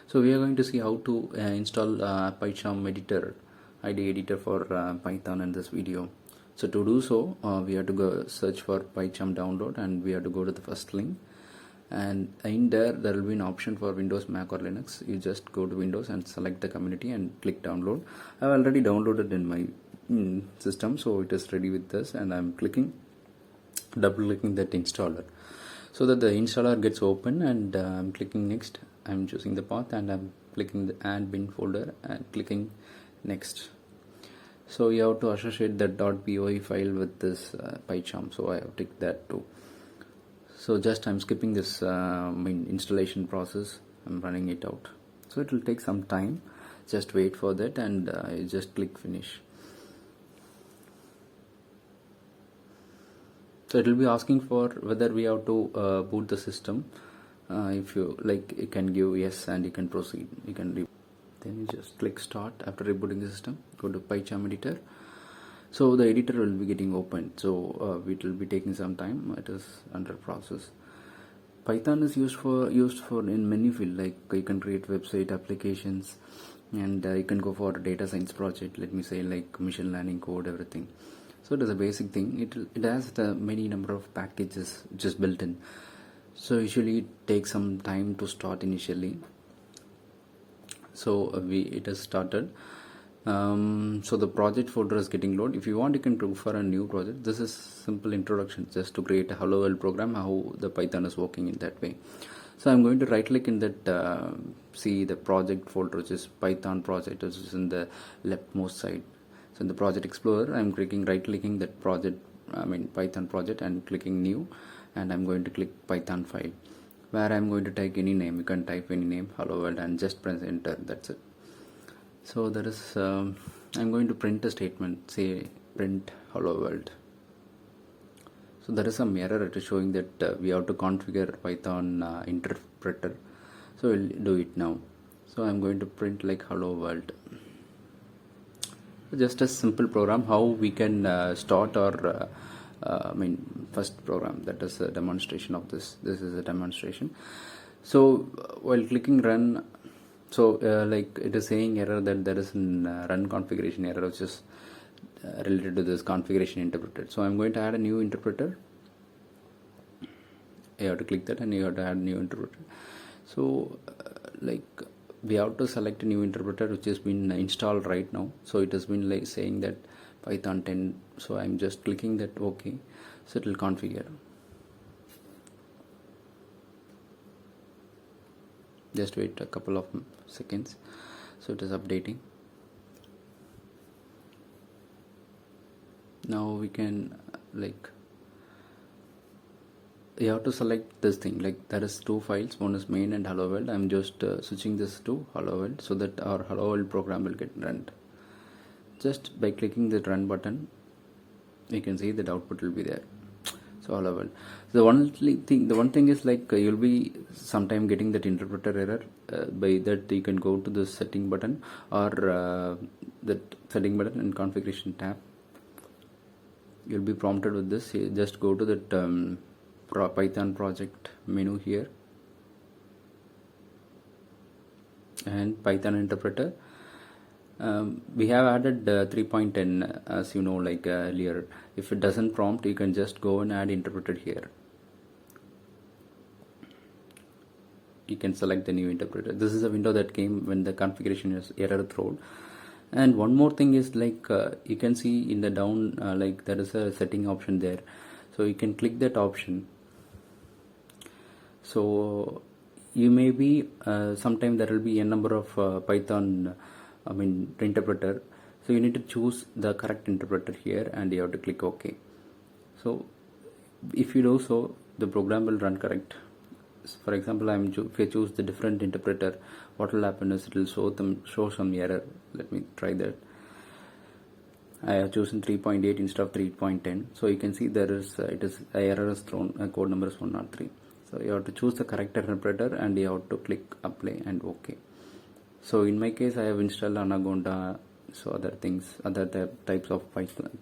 So we are going to see how to install Pycharm editor, IDE editor for Python in this video. So to do so, we have to go search for Pycharm download, and we have to go to the first link. And in there will be an option for Windows, Mac or Linux. You just go to Windows and select the community and click download. I've already downloaded in my system, so it is ready with this, and I'm double clicking that installer so that the installer gets open, and I'm clicking next. I'm choosing the path and I'm clicking the add bin folder and clicking next. So you have to associate that .py file with this Pycharm, so I have ticked that too. So just I'm skipping this installation process. I'm running it out, so it will take some time. Just wait for that, and you just click finish. So it will be asking for whether we have to boot the system. If you like, you can give yes and you can proceed. You can then you just click start. After rebooting the system, go to Pycharm editor. So the editor will be getting opened, so it will be taking some time. It is under process. Python is used for in many fields, like you can create website applications, and you can go for a data science project, let me say, like machine learning code, everything. So it is a basic thing. It has the many number of packages just built in. So usually it takes some time to start initially. So it has started. So the project folder is getting loaded. If you want, you can go for a new project. This is simple introduction just to create a hello world program, how the Python is working in that way. So I'm going to right click in that see the project folder, which is Python project, which is in the leftmost side. So in the project explorer, I'm right clicking that project, Python project, and clicking new, and I'm going to click Python file, where I'm going to type any name. You can type any name, hello world, and just press enter. That's it. So there is I'm going to print a statement, say print hello world. So there is some error. It is showing that we have to configure Python interpreter. So we'll do it now. So I'm going to print like hello world. Just a simple program, how we can start our first program. That is a demonstration of this. This is a demonstration. So while clicking run, so like it is saying error that there is a run configuration error, which is related to this configuration interpreter. So I'm going to add a new interpreter. You have to click that and you have to add a new interpreter. So like we have to select a new interpreter which has been installed right now. So it has been like saying that Python 10. So I'm just clicking that OK. So it will configure. Just wait a couple of seconds. So it is updating. Now we can you have to select this thing, like there is two files, one is main and hello world. I'm just switching this to hello world so that our hello world program will get run. Just by clicking the run button, you can see that output will be there. So hello world. The one thing is like you'll be sometime getting that interpreter error. By that you can go to the setting button or that setting button and configuration tab. You'll be prompted with this. You just go to that Python project menu here and Python interpreter. We have added 3.10 as you know, like earlier. If it doesn't prompt, you can just go and add interpreter here. You can select the new interpreter. This is a window that came when the configuration is error thrown. And one more thing is like you can see in the down like there is a setting option there. So you can click that option. So you may be sometime there will be a number of Python interpreter. So you need to choose the correct interpreter here, and you have to click OK. So if you do so, the program will run correct. For example, if I choose the different interpreter, what will happen is it will show some error. Let me try that. I have chosen 3.8 instead of 3.10. So you can see there is error is thrown. Code number is 103. So you have to choose the correct interpreter and you have to click apply and OK. So in my case, I have installed Anaconda, so other types of Python